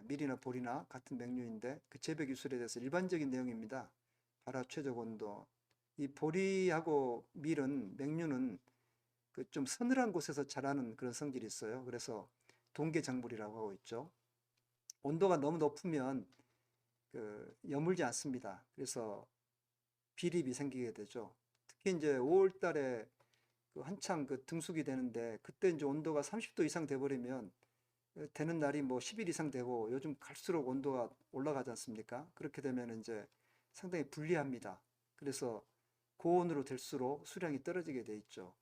밀이나 보리나 같은 맥류인데 그 재배 기술에 대해서 일반적인 내용입니다. 발화 최적 온도. 이 보리하고 밀은 맥류는 그 좀 서늘한 곳에서 자라는 그런 성질이 있어요. 그래서 동계작물이라고 하고 있죠. 온도가 너무 높으면 그 여물지 않습니다. 그래서 비립이 생기게 되죠. 특히 이제 5월 달에 그 한창 그 등숙이 되는데 그때 이제 온도가 30도 이상 돼 버리면 되는 날이 뭐 10일 이상 되고 요즘 갈수록 온도가 올라가지 않습니까? 그렇게 되면 이제 상당히 불리합니다. 그래서 고온으로 될수록 수량이 떨어지게 돼 있죠.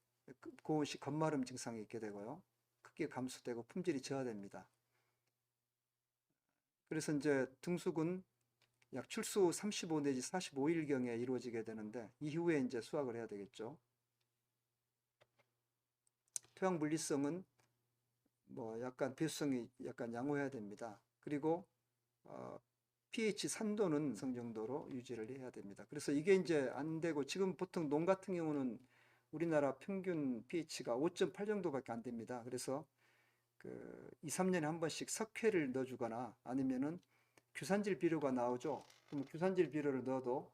고온 시 건마름 증상이 있게 되고요. 크게 감소되고 품질이 저하됩니다. 그래서 이제 등숙은 약 출수 후 35 내지 45일경에 이루어지게 되는데 이후에 이제 수확을 해야 되겠죠. 토양 물리성은 뭐 약간 배수성이 약간 양호해야 됩니다. 그리고 pH 산도는 성 정도로 유지를 해야 됩니다. 그래서 이게 이제 안 되고 지금 보통 농 같은 경우는 우리나라 평균 pH가 5.8 정도밖에 안 됩니다. 그래서 그 2, 3년에 한 번씩 석회를 넣어주거나 아니면은 규산질 비료가 나오죠. 그럼 규산질 비료를 넣어도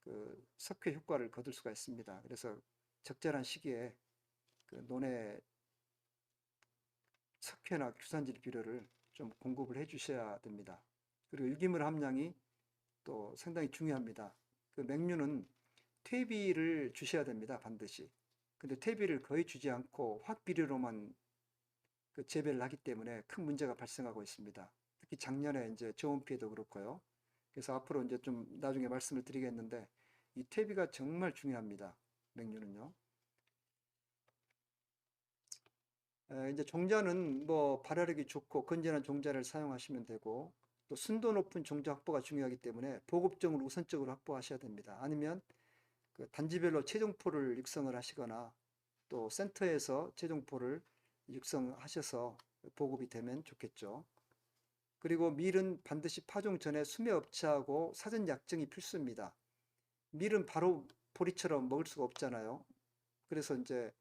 그 석회 효과를 거둘 수가 있습니다. 그래서 적절한 시기에 그 논에 석회나 규산질 비료를 좀 공급을 해 주셔야 됩니다. 그리고 유기물 함량이 또 상당히 중요합니다. 그 맹류는 퇴비를 주셔야 됩니다. 반드시. 근데 퇴비를 거의 주지 않고 화학비료로만 그 재배를 하기 때문에 큰 문제가 발생하고 있습니다. 특히 작년에 이제 저온 피해도 그렇고요. 그래서 앞으로 이제 좀 나중에 말씀을 드리겠는데 이 퇴비가 정말 중요합니다. 맹류는요. 이제 종자는 뭐 발화력이 좋고 건전한 종자를 사용하시면 되고 또 순도 높은 종자 확보가 중요하기 때문에 보급종을 우선적으로 확보하셔야 됩니다. 아니면 그 단지별로 최종포를 육성을 하시거나 또 센터에서 최종포를 육성하셔서 보급이 되면 좋겠죠. 그리고 밀은 반드시 파종 전에 수매 업체하고 사전 약정이 필수입니다. 밀은 바로 보리처럼 먹을 수가 없잖아요. 그래서 이제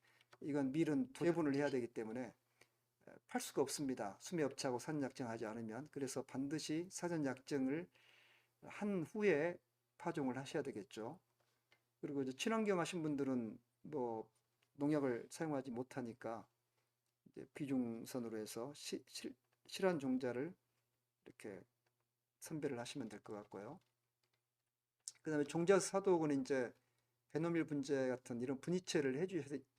이건 밀은 배분을 해야 되기 때문에 팔 수가 없습니다. 수매 업체하고 사전 약정하지 않으면. 그래서 반드시 사전 약정을 한 후에 파종을 하셔야 되겠죠. 그리고 이제 친환경 하신 분들은 뭐 농약을 사용하지 못하니까 이제 비중선으로 해서 실한 종자를 이렇게 선별을 하시면 될 것 같고요. 그 다음에 종자 사독은 이제 페노밀 분재 같은 이런 분이체를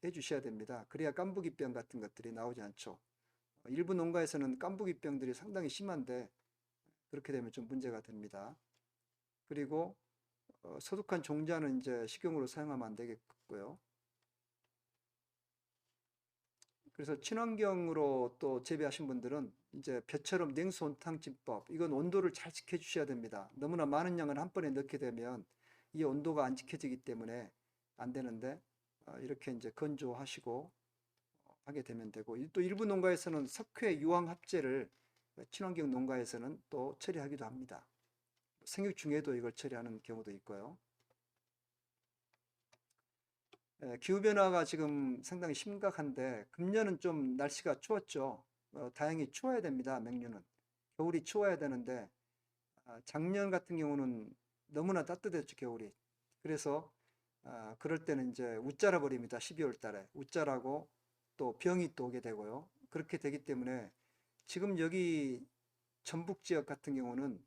해주셔야 됩니다. 그래야 깐부기병 같은 것들이 나오지 않죠. 일부 농가에서는 깐부기병들이 상당히 심한데 그렇게 되면 좀 문제가 됩니다. 그리고 소독한 종자는 이제 식용으로 사용하면 안 되겠고요. 그래서 친환경으로 또 재배하신 분들은 이제 벼처럼 냉수 온탕진법 이건 온도를 잘 지켜주셔야 됩니다. 너무나 많은 양을 한 번에 넣게 되면 이 온도가 안 지켜지기 때문에 안 되는데 이렇게 이제 건조하시고 하게 되면 되고 또 일부 농가에서는 석회 유황 합제를 친환경 농가에서는 또 처리하기도 합니다. 생육 중에도 이걸 처리하는 경우도 있고요. 기후변화가 지금 상당히 심각한데 금년은 좀 날씨가 추웠죠. 다행히 추워야 됩니다. 맹류는. 겨울이 추워야 되는데 작년 같은 경우는 너무나 따뜻했죠. 겨울이. 그래서 그럴 때는 이제 웃자라 버립니다. 12월 달에. 웃자라고 또 병이 또 오게 되고요. 그렇게 되기 때문에 지금 여기 전북 지역 같은 경우는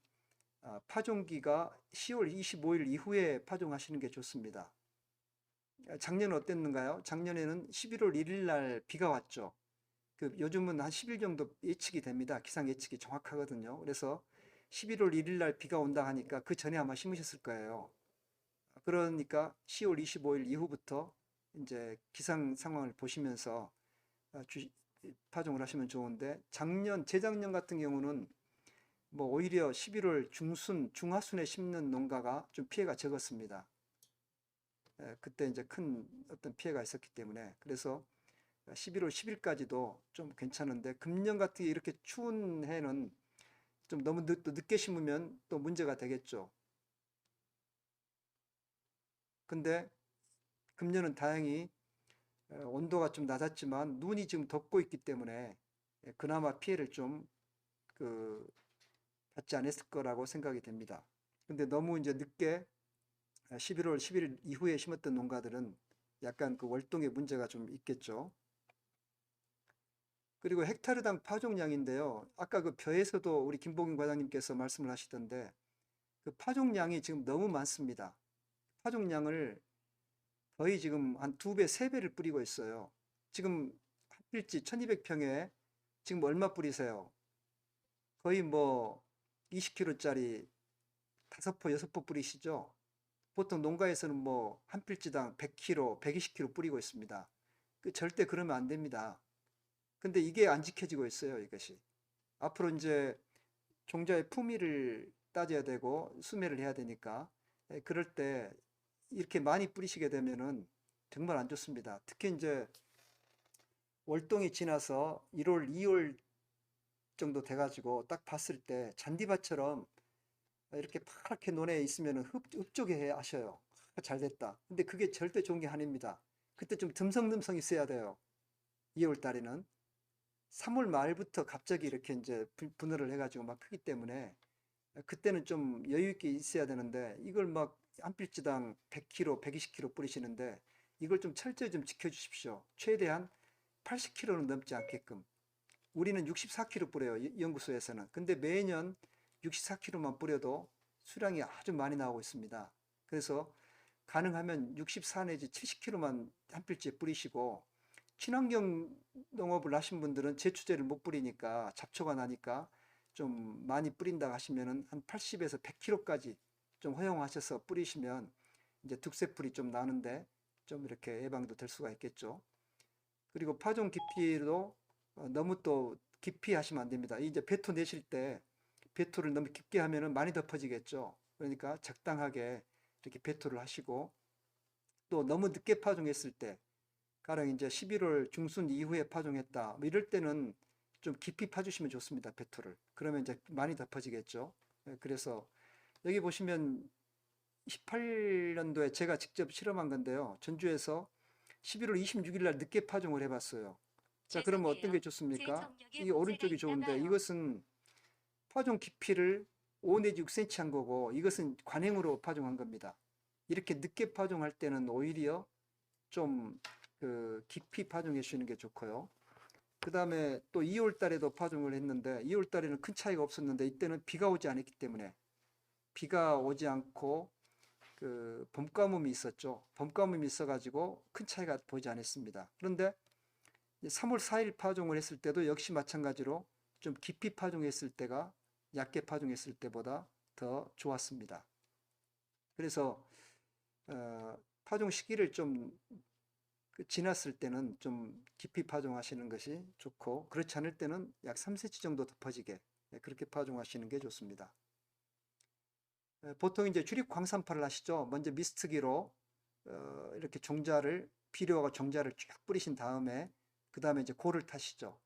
파종기가 10월 25일 이후에 파종하시는 게 좋습니다. 작년은 어땠는가요? 작년에는 11월 1일 날 비가 왔죠. 그 요즘은 한 10일 정도 예측이 됩니다. 기상 예측이 정확하거든요. 그래서 11월 1일 날 비가 온다 하니까 그 전에 아마 심으셨을 거예요. 그러니까 10월 25일 이후부터 이제 기상 상황을 보시면서 파종을 하시면 좋은데 재작년 같은 경우는 뭐 오히려 11월 중순, 중하순에 심는 농가가 좀 피해가 적었습니다. 그때 이제 큰 어떤 피해가 있었기 때문에 그래서 11월 10일까지도 좀 괜찮은데 금년 같은 게 이렇게 추운 해는 좀 너무 늦게 심으면 또 문제가 되겠죠. 근데 금년은 다행히 온도가 좀 낮았지만 눈이 지금 덮고 있기 때문에 그나마 피해를 좀그 받지 않았을 거라고 생각이 됩니다. 근데 너무 이제 늦게 11월 11일 이후에 심었던 농가들은 약간 그 월동의 문제가 좀 있겠죠. 그리고 헥타르당 파종량인데요. 아까 그 벼에서도 우리 김봉인 과장님께서 말씀을 하시던데 그 파종량이 지금 너무 많습니다. 파종량을 거의 지금 한 2배, 3배를 뿌리고 있어요. 지금 한 필지 1200평에 지금 얼마 뿌리세요? 거의 뭐 20kg짜리 5포, 6포 뿌리시죠? 보통 농가에서는 뭐 한 필지당 100kg, 120kg 뿌리고 있습니다. 그 절대 그러면 안 됩니다. 근데 이게 안 지켜지고 있어요, 이것이. 앞으로 이제 종자의 품위를 따져야 되고 수매를 해야 되니까 그럴 때 이렇게 많이 뿌리시게 되면은 정말 안 좋습니다. 특히 이제 월동이 지나서 1월, 2월 정도 돼가지고 딱 봤을 때 잔디밭처럼 이렇게 파랗게 논에 있으면 흡족해 하셔요. 잘 됐다. 근데 그게 절대 좋은 게 아닙니다. 그때 좀 듬성듬성 있어야 돼요. 2월 달에는. 3월 말부터 갑자기 이렇게 이제 분할을 해가지고 막 크기 때문에 그때는 좀 여유 있게 있어야 되는데 이걸 막 한 필지당 100kg, 120kg 뿌리시는데 이걸 좀 철저히 좀 지켜주십시오. 최대한 80kg는 넘지 않게끔. 우리는 64kg 뿌려요. 연구소에서는. 근데 매년 64kg만 뿌려도 수량이 아주 많이 나오고 있습니다. 그래서 가능하면 64 내지 70kg만 한 필지에 뿌리시고 친환경 농업을 하신 분들은 제초제를 못 뿌리니까 잡초가 나니까 좀 많이 뿌린다 하시면은 한 80에서 100kg까지 좀 허용하셔서 뿌리시면 이제 득세풀이 좀 나는데 좀 이렇게 예방도 될 수가 있겠죠. 그리고 파종 깊이도 너무 또 깊이 하시면 안 됩니다. 이제 배토 내실 때 배토를 너무 깊게 하면은 많이 덮어지겠죠. 그러니까 적당하게 이렇게 배토를 하시고 또 너무 늦게 파종했을 때 가령 이제 11월 중순 이후에 파종했다. 뭐 이럴 때는 좀 깊이 파주시면 좋습니다. 배토를. 그러면 이제 많이 덮어지겠죠. 그래서 여기 보시면 18년도에 제가 직접 실험한 건데요. 전주에서 11월 26일 날 늦게 파종을 해봤어요. 자, 그러면 어떤 게 죄송해요. 제 좋습니까? 정력에 이게 문제가 오른쪽이 있나 좋은데 봐요. 이것은 파종 깊이를 5 내지 6cm 한 거고 이것은 관행으로 파종한 겁니다. 이렇게 늦게 파종할 때는 오히려 좀 그 깊이 파종해 주시는 게 좋고요. 그 다음에 또 2월 달에도 파종을 했는데 2월 달에는 큰 차이가 없었는데 이때는 비가 오지 않았기 때문에 비가 오지 않고 그 봄가뭄이 있었죠. 봄가뭄이 있어가지고 큰 차이가 보이지 않았습니다. 그런데 3월 4일 파종을 했을 때도 역시 마찬가지로 좀 깊이 파종했을 때가 얕게 파종했을 때보다 더 좋았습니다. 그래서 파종 시기를 좀 지났을 때는 좀 깊이 파종하시는 것이 좋고 그렇지 않을 때는 약 3cm 정도 덮어지게 그렇게 파종하시는 게 좋습니다. 보통 이제 주립 광산파를 하시죠. 먼저 미스트기로 이렇게 종자를 비료와 종자를 쭉 뿌리신 다음에 그 다음에 이제 고를 타시죠.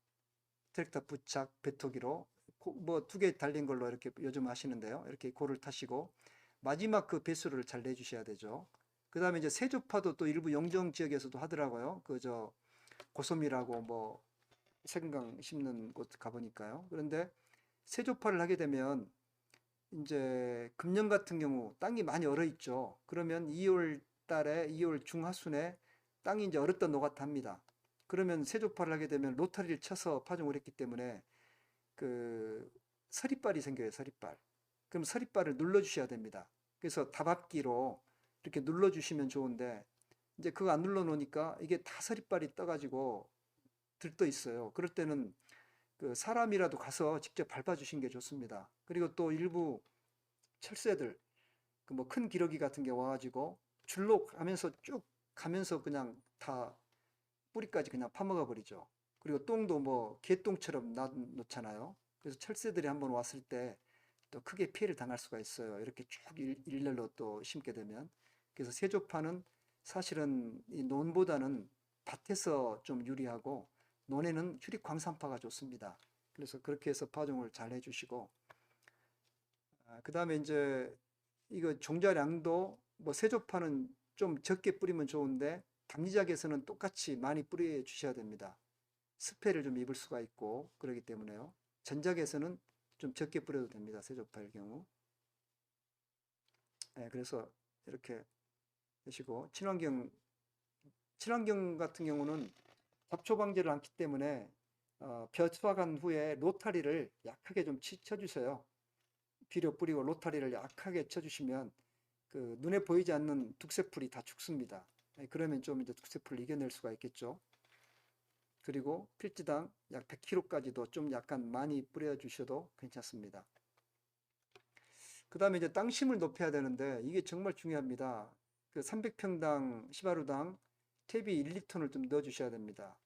트랙터 부착 배토기로 뭐 2개 달린 걸로 이렇게 요즘 하시는데요. 이렇게 고를 타시고 마지막 그 배수를 잘 내주셔야 되죠. 그 다음에 이제 세조파도 또 일부 영정 지역에서도 하더라고요. 그저 고솜이라고 뭐 생강 심는 곳 가보니까요. 그런데 세조파를 하게 되면 이제 금년 같은 경우 땅이 많이 얼어 있죠. 그러면 2월 달에 2월 중하순에 땅이 이제 얼었다 녹았다 합니다. 그러면 세조파를 하게 되면 로타리를 쳐서 파종을 했기 때문에 그 서리발이 생겨요, 서리발. 그럼 서리발을 눌러주셔야 됩니다. 그래서 다밥기로 이렇게 눌러주시면 좋은데 이제 그거 안 눌러 놓으니까 이게 다 서리발이 떠가지고 들떠 있어요. 그럴 때는 그 사람이라도 가서 직접 밟아주신 게 좋습니다. 그리고 또 일부 철새들, 그 뭐 큰 기러기 같은 게 와가지고 줄로 가면서 쭉 가면서 그냥 다 뿌리까지 그냥 파먹어 버리죠. 그리고 똥도 뭐 개똥처럼 놔놓잖아요. 그래서 철새들이 한번 왔을 때 또 크게 피해를 당할 수가 있어요. 이렇게 쭉 일렬로 또 심게 되면. 그래서 세조파는 사실은 이 논보다는 밭에서 좀 유리하고 논에는 유리광산파가 좋습니다. 그래서 그렇게 해서 파종을 잘 해주시고 그 다음에 이제 이거 종자량도 뭐 세조파는 좀 적게 뿌리면 좋은데 감리작에서는 똑같이 많이 뿌려 주셔야 됩니다. 습해를 좀 입을 수가 있고 그러기 때문에요. 전작에서는 좀 적게 뿌려도 됩니다. 세조파일 경우. 네, 그래서 이렇게 하시고 친환경 같은 경우는 잡초 방제를 않기 때문에 벼 수확한 후에 로타리를 약하게 좀 쳐주세요. 비료 뿌리고 로타리를 약하게 쳐주시면 그 눈에 보이지 않는 둑새풀이 다 죽습니다. 네, 그러면 좀 이제 둑새풀을 이겨낼 수가 있겠죠. 그리고 필지당 약 100kg까지도 좀 약간 많이 뿌려주셔도 괜찮습니다. 그 다음에 이제 땅심을 높여야 되는데 이게 정말 중요합니다. 그 300평당 시바루당 퇴비 1리터를 좀 넣어주셔야 됩니다.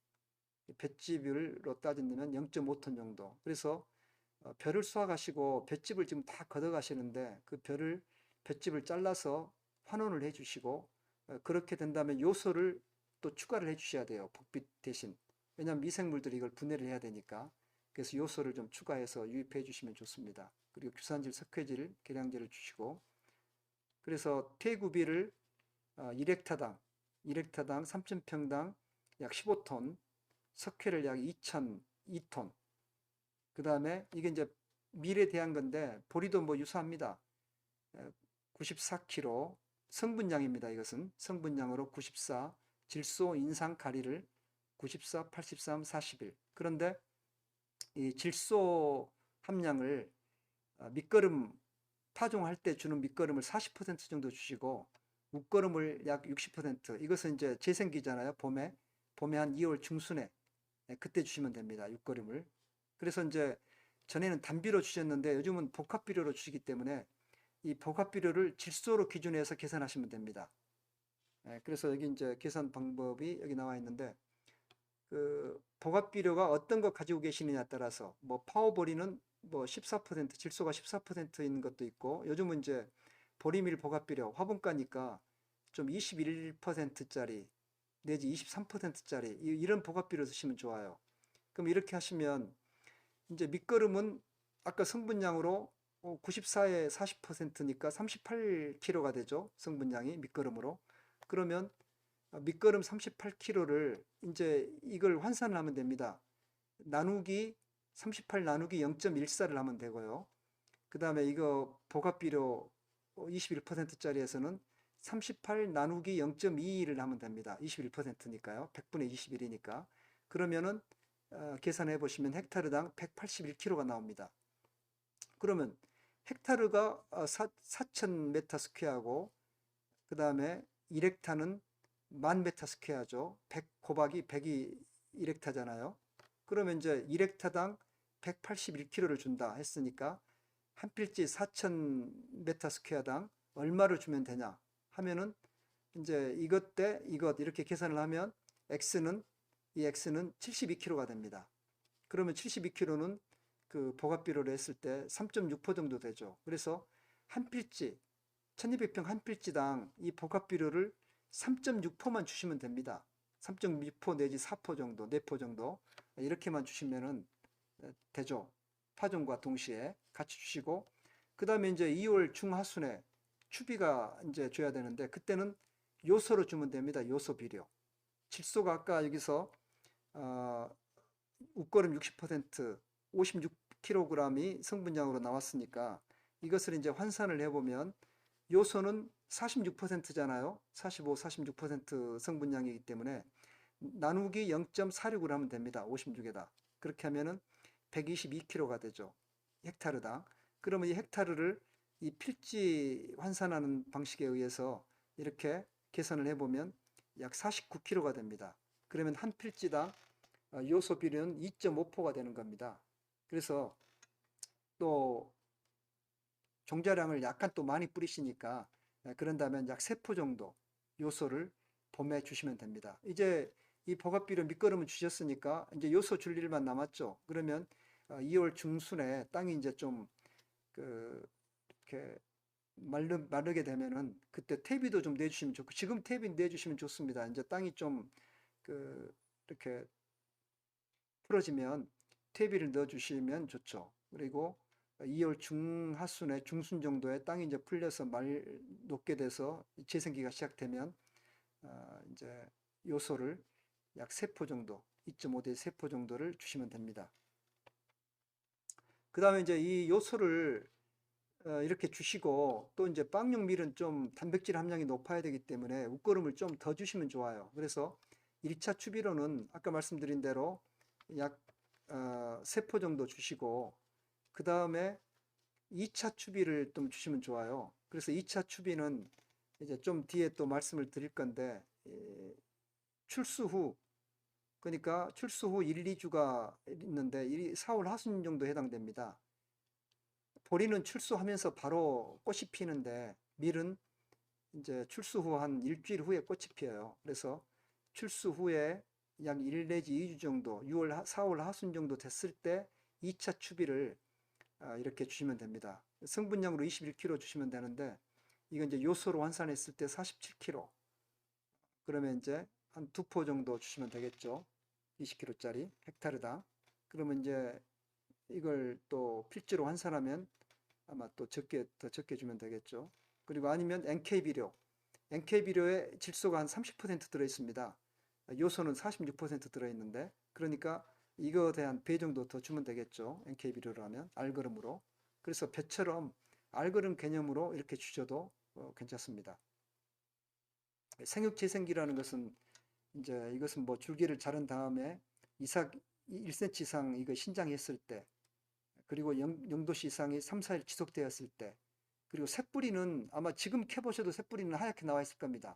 볏짚으로 따진다면 0.5톤 정도. 그래서 벼를 수확하시고 볏짚을 지금 다 걷어가시는데 그 볏짚을 잘라서 환원을 해주시고 그렇게 된다면 요소를 또 추가를 해주셔야 돼요. 복빛 대신. 왜냐하면 미생물들이 이걸 분해를 해야 되니까. 그래서 요소를 좀 추가해서 유입해 주시면 좋습니다. 그리고 규산질, 석회질, 계량제를 주시고 그래서 퇴구비를 1헥타당 3,000평당 약 15톤, 석회를 약 2,002톤. 그 다음에 이게 이제 밀에 대한 건데 보리도 뭐 유사합니다. 94kg 성분량입니다. 이것은 성분량으로 94, 질소, 인상, 가리를 94, 83, 41. 그런데 이 질소 함량을 밑거름 파종할 때 주는 밑거름을 40% 정도 주시고 웃거름을 약 60%. 이것은 이제 재생기잖아요. 봄에 한 2월 중순에 그때 주시면 됩니다. 육거름을. 그래서 이제 전에는 단비로 주셨는데 요즘은 복합비료로 주시기 때문에 이 복합비료를 질소로 기준해서 계산하시면 됩니다. 그래서 여기 이제 계산 방법이 여기 나와 있는데 그 복합비료가 어떤 거 가지고 계시느냐에 따라서 뭐 파워보리는 뭐 14% 질소가 14%인 것도 있고 요즘은 이제 보리밀 복합비료 화분가니까 좀 21%짜리 내지 23%짜리 이런 복합비료 쓰시면 좋아요. 그럼 이렇게 하시면 이제 밑거름은 아까 성분량으로 94에 40%니까 38kg가 되죠. 성분량이 밑거름으로. 그러면 밑거름 38kg를 이제 이걸 환산을 하면 됩니다. 나누기 38 나누기 0.14를 하면 되고요. 그 다음에 이거 복합비료 21%짜리에서는 38 나누기 0.22를 하면 됩니다. 21%니까요. 100분의 21이니까. 그러면은 계산해 보시면 헥타르당 181kg가 나옵니다. 그러면 헥타르가 4,000m²하고 그 다음에 1헥타는 10,000m²죠. 100 곱하기 100이 1헥타잖아요. 그러면 이제 1헥타당 181kg를 준다 했으니까 한 필지 4,000m²당 얼마를 주면 되냐 하면은 이제 이것 대 이것 이렇게 계산을 하면 이 x는 72kg가 됩니다. 그러면 72kg는 그 복합비료를 했을 때 3.6% 정도 되죠. 그래서 한 필지 1200평 한 필지당 이 복합비료를 3.6%만 주시면 됩니다. 3.6% 내지 4% 정도, 4% 정도 이렇게만 주시면은 되죠. 파종과 동시에 같이 주시고 그 다음에 이제 2월 중하순에 추비가 이제 줘야 되는데 그때는 요소로 주면 됩니다. 요소 비료. 질소가 아까 여기서 웃거름 60% 56kg이 성분량으로 나왔으니까 이것을 이제 환산을 해보면 요소는 46%잖아요. 45, 46% 성분량이기 때문에 나누기 0.46을 하면 됩니다. 56에다. 그렇게 하면은 122kg가 되죠. 헥타르당. 그러면 이 헥타르를 이 필지 환산하는 방식에 의해서 이렇게 계산을 해보면 약 49kg가 됩니다. 그러면 한 필지당 요소 비료는 2.5%가 되는 겁니다. 그래서 또 종자량을 약간 또 많이 뿌리시니까 그런다면 약 3% 정도 요소를 봄에 주시면 됩니다. 이제 이 복합비료 밑거름을 주셨으니까 이제 요소 줄 일만 남았죠. 그러면 2월 중순에 땅이 이제 좀 그 이렇게 마르게 되면은 그때 퇴비도 좀 내주시면 좋고 지금 퇴비 내주시면 좋습니다. 이제 땅이 좀 그 이렇게 풀어지면 퇴비를 넣어주시면 좋죠. 그리고 2월 중하순에 중순 정도에 땅이 이제 풀려서 녹게 돼서 재생기가 시작되면 이제 요소를 약 3% 정도, 2.5대 3% 정도를 주시면 됩니다. 그 다음에 이제 이 요소를 이렇게 주시고 또 이제 빵용 밀은 좀 단백질 함량이 높아야 되기 때문에 웃거름을 좀 더 주시면 좋아요. 그래서 1차 추비로는 아까 말씀드린 대로 약 3포 정도 주시고 그 다음에 2차 추비를 좀 주시면 좋아요. 그래서 2차 추비는 이제 좀 뒤에 또 말씀을 드릴 건데 출수 후 그러니까 출수 후 1, 2주가 있는데 4월 하순 정도 해당됩니다. 보리는 출수하면서 바로 꽃이 피는데 밀은 이제 출수 후 한 일주일 후에 꽃이 피어요. 그래서 출수 후에 약 1 내지 2주 정도, 4월 하순 정도 됐을 때 2차 추비를 이렇게 주시면 됩니다. 성분량으로 21kg 주시면 되는데 이건 이제 요소로 환산했을 때 47kg. 그러면 이제 한 2포 정도 주시면 되겠죠. 20kg짜리 헥타르당. 그러면 이제 이걸 또 필지로 환산하면 아마 또 더 적게 주면 되겠죠. 그리고 아니면 NK 비료. NK 비료에 질소가 한 30% 들어있습니다. 요소는 46% 들어있는데, 그러니까 이거에 대한 배 정도 더 주면 되겠죠. NK 비료로 하면 알거름으로. 그래서 배처럼 알거름 개념으로 이렇게 주셔도 괜찮습니다. 생육재생기라는 것은 이제 이것은 뭐 줄기를 자른 다음에 이삭 1cm 이상 이거 신장했을 때, 그리고 0도씨 이상이 3, 4일 지속되었을 때, 그리고 새뿌리는 아마 지금 캐보셔도 새뿌리는 하얗게 나와 있을 겁니다.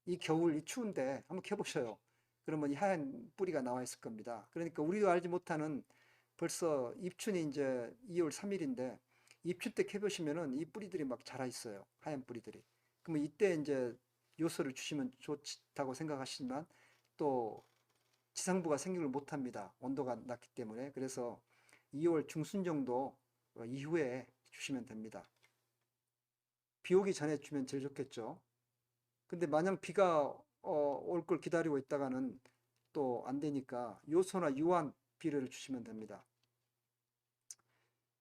이 겨울 이 추운데 한번 캐보셔요. 그러면 이 하얀 뿌리가 나와 있을 겁니다. 그러니까 우리도 알지 못하는 벌써 입춘이 이제 2월 3일인데 입춘 때 캐보시면은 이 뿌리들이 막 자라 있어요. 하얀 뿌리들이. 그러면 이때 이제 요소를 주시면 좋다고 생각하시지만 또 지상부가 생육을 못합니다. 온도가 낮기 때문에. 그래서 2월 중순 정도 이후에 주시면 됩니다. 비 오기 전에 주면 제일 좋겠죠. 근데 만약 비가 올 걸 기다리고 있다가는 또 안 되니까 요소나 유황 비료를 주시면 됩니다.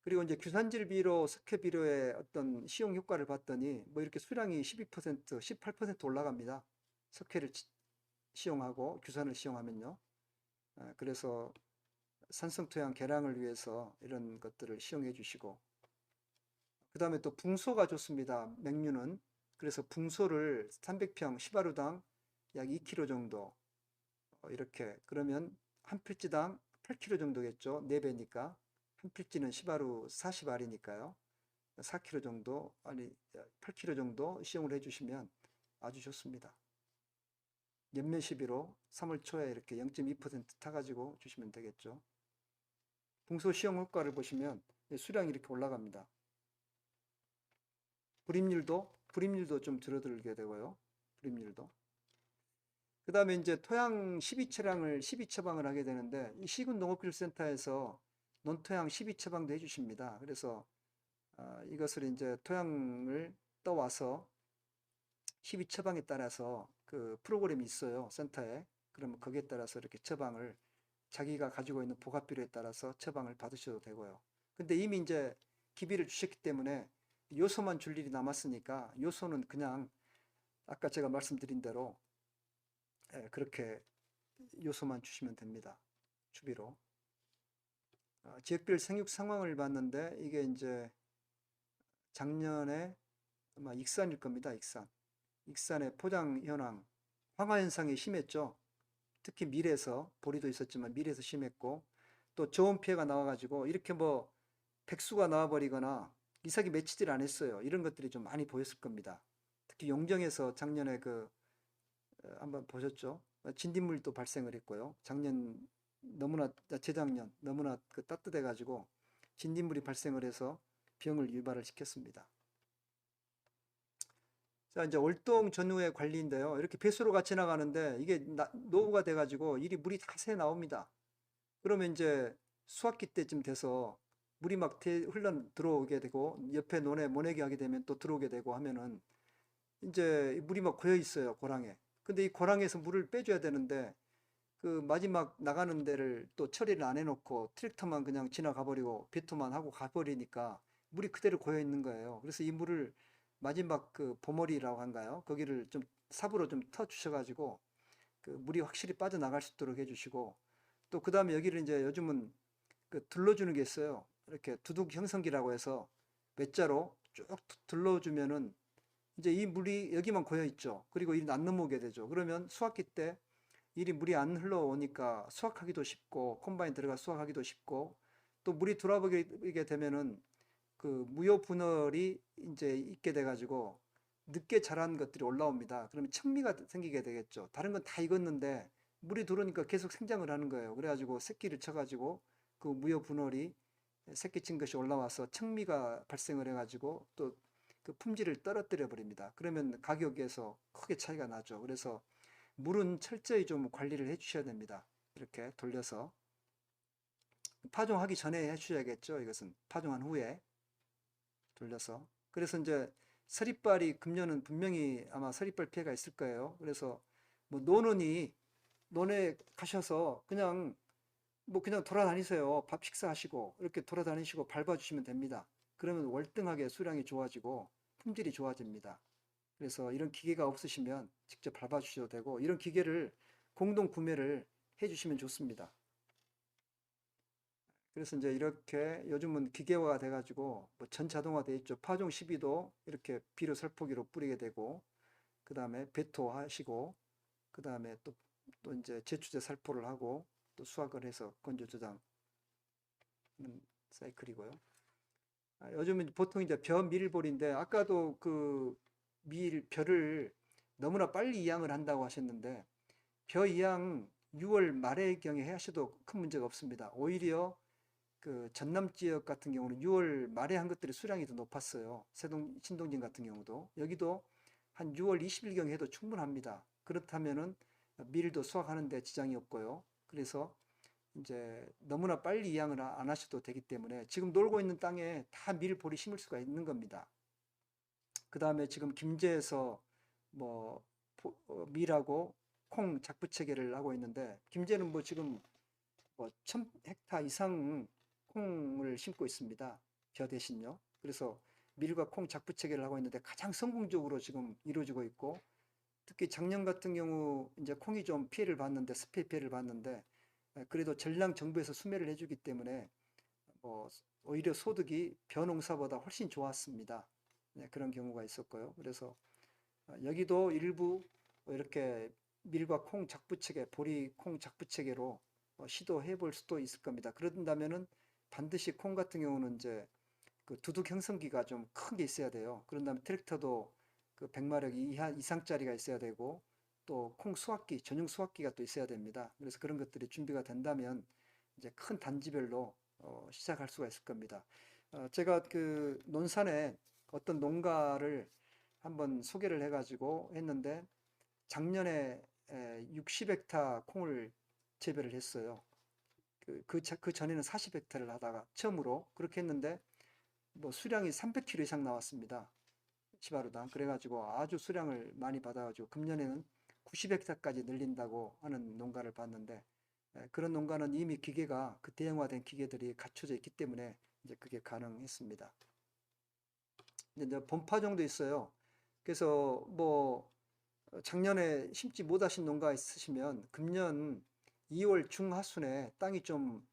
그리고 이제 규산질 비료, 석회 비료의 어떤 시용 효과를 봤더니 뭐 이렇게 수량이 12%, 18% 올라갑니다. 석회를 시용하고 규산을 시용하면요. 그래서 산성토양 개량을 위해서 이런 것들을 시용해 주시고 그 다음에 또 붕소가 좋습니다. 맹류는. 그래서 붕소를 300평 시바루당 약 2kg 정도 이렇게 그러면 한 필지당 8kg 정도겠죠. 4배니까 한 필지는 시바루 40알이니까요. 4kg 정도 아니 8kg 정도 시용을 해주시면 아주 좋습니다. 연면 시비로 3월 초에 이렇게 0.2% 타가지고 주시면 되겠죠. 붕소 시용 효과를 보시면 수량이 이렇게 올라갑니다. 불임률도 좀 줄어들게 되고요. 불임률도. 그 다음에 이제 토양 12처방을 하게 되는데 이 시군농업기술센터에서 논토양 12처방도 해주십니다. 그래서 이것을 이제 토양을 떠와서 12처방에 따라서 그 프로그램이 있어요. 센터에. 그러면 거기에 따라서 이렇게 처방을 자기가 가지고 있는 보관비료에 따라서 처방을 받으셔도 되고요. 근데 이미 이제 기비를 주셨기 때문에 요소만 줄 일이 남았으니까 요소는 그냥 아까 제가 말씀드린 대로 그렇게 요소만 주시면 됩니다. 추비로. 지역별 생육 상황을 봤는데 이게 이제 작년에 아마 익산일 겁니다. 익산. 익산의 포장 현황, 황화 현상이 심했죠. 특히 밀에서 보리도 있었지만 밀에서 심했고 또 저온 피해가 나와가지고 이렇게 뭐 백수가 나와버리거나 이삭이 맺히질 않았어요. 이런 것들이 좀 많이 보였을 겁니다. 특히 용정에서 작년에 한번 보셨죠? 진딧물도 발생을 했고요. 재작년 너무나 따뜻해가지고 진딧물이 발생을 해서 병을 유발을 시켰습니다. 자, 이제 월동 전후의 관리인데요. 이렇게 배수로가 지나가는데 이게 노후가 돼가지고 물이 다 새 나옵니다. 그러면 이제 수확기 때쯤 돼서 물이 막 흘러 들어오게 되고 옆에 논에 모내기 하게 되면 또 들어오게 되고 하면은 이제 물이 막 고여 있어요, 고랑에. 근데 이 고랑에서 물을 빼줘야 되는데 그 마지막 나가는 데를 또 처리를 안 해놓고 트랙터만 그냥 지나가 버리고 배토만 하고 가버리니까 물이 그대로 고여 있는 거예요. 그래서 이 물을 마지막 그 보머리라고 한가요? 거기를 좀 삽으로 좀 터 주셔가지고 그 물이 확실히 빠져나갈 수 있도록 해주시고 또 그 다음에 여기를 이제 요즘은 그 둘러주는 게 있어요. 이렇게 두둑 형성기라고 해서 외자로 쭉 둘러주면은 이제 이 물이 여기만 고여 있죠. 그리고 일이 안 넘어오게 되죠. 그러면 수확기 때 일이 물이 안 흘러오니까 수확하기도 쉽고 콤바인 들어가 수확하기도 쉽고 또 물이 돌아보게 되면은 그 무효 분열이 이제 있게 돼 가지고 늦게 자란 것들이 올라옵니다. 그러면 청미가 생기게 되겠죠. 다른 건 다 익었는데 물이 들어오니까 계속 생장을 하는 거예요. 그래가지고 새끼를 쳐가지고 그 무효 분열이 새끼 친 것이 올라와서 청미가 발생을 해가지고 또 그 품질을 떨어뜨려 버립니다. 그러면 가격에서 크게 차이가 나죠. 그래서 물은 철저히 좀 관리를 해 주셔야 됩니다. 이렇게 돌려서 파종하기 전에 해 주셔야겠죠. 이것은 파종한 후에 돌려서. 그래서 이제 서리빨이 금년은 분명히 아마 서리빨 피해가 있을 거예요. 그래서 뭐 노는이 논에 가셔서 그냥 뭐 그냥 돌아다니세요. 밥 식사하시고 이렇게 돌아다니시고 밟아주시면 됩니다. 그러면 월등하게 수량이 좋아지고 품질이 좋아집니다. 그래서 이런 기계가 없으시면 직접 밟아주셔도 되고 이런 기계를 공동 구매를 해주시면 좋습니다. 그래서 이제 이렇게 요즘은 기계화가 돼가지고 뭐 전자동화 돼 있죠. 파종 시비도 이렇게 비료 살포기로 뿌리게 되고 그 다음에 배토하시고 그 다음에 또 이제 제초제 살포를 하고 또 수확을 해서 건조 저장하는 사이클이고요. 요즘은 보통 이제 벼 밀볼인데 아까도 그 벼를 너무나 빨리 이양을 한다고 하셨는데 벼 이양 6월 말에경에 하셔도 큰 문제가 없습니다. 오히려 그 전남 지역 같은 경우는 6월 말에 한 것들이 수량이 더 높았어요. 신동진 같은 경우도 여기도 한 6월 20일경에 해도 충분합니다. 그렇다면은 밀도 수확하는데 지장이 없고요. 그래서 이제 너무나 빨리 이양을 안 하셔도 되기 때문에 지금 놀고 있는 땅에 다 밀보리 심을 수가 있는 겁니다. 그 다음에 지금 김제에서 뭐 밀하고 콩 작부체계를 하고 있는데 김제는 뭐 지금 뭐 1000헥타 이상 콩을 심고 있습니다. 벼 대신요. 그래서 밀과 콩 작부체계를 하고 있는데 가장 성공적으로 지금 이루어지고 있고 특히 작년 같은 경우 이제 콩이 좀 피해를 봤는데 스페 피해를 봤는데 그래도 전량 정부에서 수매를 해주기 때문에 뭐 오히려 소득이 벼농사보다 훨씬 좋았습니다. 네, 그런 경우가 있었고요. 그래서 여기도 일부 이렇게 밀과 콩 작부체계, 보리 콩 작부체계로 시도해 볼 수도 있을 겁니다. 그런다면은 반드시 콩 같은 경우는 이제 그 두둑 형성기가 좀 큰 게 있어야 돼요. 그런 다음에 트랙터도 그 100마력 이상짜리가 있어야 되고 또 콩 수확기, 전용 수확기가 또 있어야 됩니다. 그래서 그런 것들이 준비가 된다면 이제 큰 단지별로 시작할 수가 있을 겁니다. 제가 그 논산에 어떤 농가를 한번 소개를 해가지고 했는데 작년에 60헥타 콩을 재배를 했어요. 그 전에는 40헥타를 하다가 처음으로 그렇게 했는데 뭐 수량이 300kg 이상 나왔습니다. 시바루당. 그래가지고 아주 수량을 많이 받아가지고 금년에는 90헥타까지 늘린다고 하는 농가를 봤는데 그런 농가는 이미 기계가 그 대형화된 기계들이 갖춰져 있기 때문에 이제 그게 가능했습니다. 이제 본파종도 있어요. 그래서 뭐 작년에 심지 못하신 농가 있으시면 금년 2월 중하순에 땅이 좀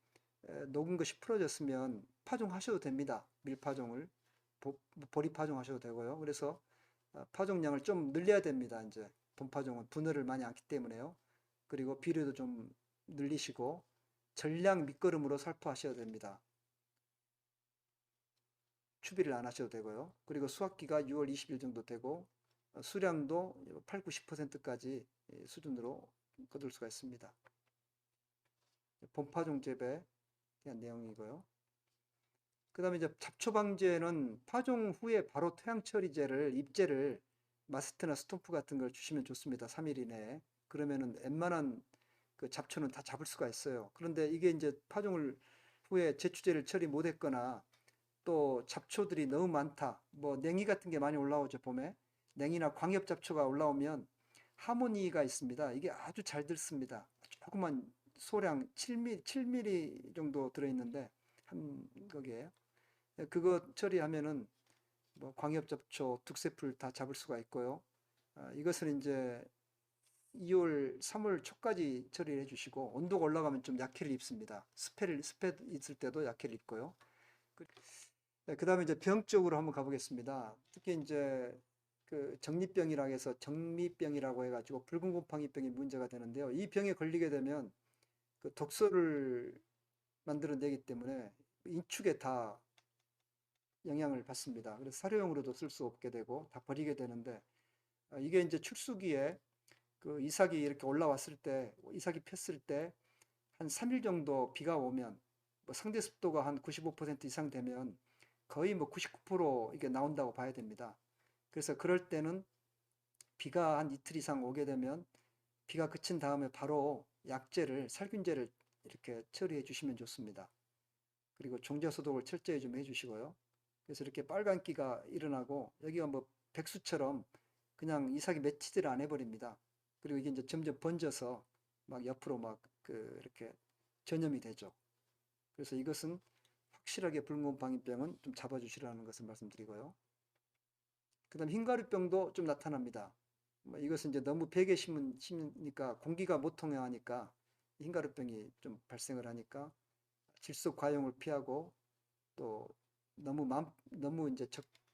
녹은 것이 풀어졌으면 파종하셔도 됩니다. 밀파종을 보리 파종하셔도 되고요. 그래서 파종량을 좀 늘려야 됩니다. 이제 본파종은 분해를 많이 않기 때문에요. 그리고 비료도 좀 늘리시고 전량 밑거름으로 살포하셔야 됩니다. 추비를 안 하셔도 되고요. 그리고 수확기가 6월 20일 정도 되고 수량도 8, 90%까지 수준으로 거둘 수가 있습니다. 본파종 재배에 대한 내용이고요. 그 다음에 이제 잡초 방제는 파종 후에 바로 토양 처리제를, 잎제를 마스트나 스톰프 같은 걸 주시면 좋습니다. 3일 이내에. 그러면은 웬만한 그 잡초는 다 잡을 수가 있어요. 그런데 이게 이제 파종을 후에 제초제를 처리 못했거나 또 잡초들이 너무 많다. 뭐 냉이 같은 게 많이 올라오죠, 봄에. 냉이나 광엽 잡초가 올라오면 하모니가 있습니다. 이게 아주 잘 들습니다. 조그만 소량 7mm 정도 들어있는데 한 거기에요. 그거 처리하면은 뭐 광엽 잡초, 득새풀 다 잡을 수가 있고요. 이것은 이제 2월, 3월 초까지 처리해 주시고 온도가 올라가면 좀 약해를 입습니다. 습해 있을 때도 약해를 입고요. 네, 그다음에 이제 병 쪽으로 한번 가보겠습니다. 특히 이제 그 정리병이라고 해서 정리병이라고 해가지고 붉은 곰팡이병이 문제가 되는데요. 이 병에 걸리게 되면 그 독소를 만들어내기 때문에 인축에 다 영향을 받습니다. 그래서 사료용으로도 쓸 수 없게 되고 다 버리게 되는데 이게 이제 출수기에 그 이삭이 이렇게 올라왔을 때 이삭이 폈을 때 한 3일 정도 비가 오면 뭐 상대 습도가 한 95% 이상 되면 거의 뭐 99% 이게 나온다고 봐야 됩니다. 그래서 그럴 때는 비가 한 이틀 이상 오게 되면 비가 그친 다음에 바로 약제를 살균제를 이렇게 처리해 주시면 좋습니다. 그리고 종자 소독을 철저히 좀 해주시고요. 그래서 이렇게 빨간기가 일어나고 여기가 뭐 백수처럼 그냥 이삭이 맺히지를 않아 버립니다. 그리고 이게 이제 점점 번져서 막 옆으로 막 그 이렇게 전염이 되죠. 그래서 이것은 확실하게 불곰팡이병은 좀 잡아주시라는 것을 말씀드리고요. 그다음 흰가루병도 좀 나타납니다. 뭐 이것은 이제 너무 베개 심으니까 공기가 못 통하니까 흰가루병이 좀 발생을 하니까 질소 과용을 피하고 또 너무 이제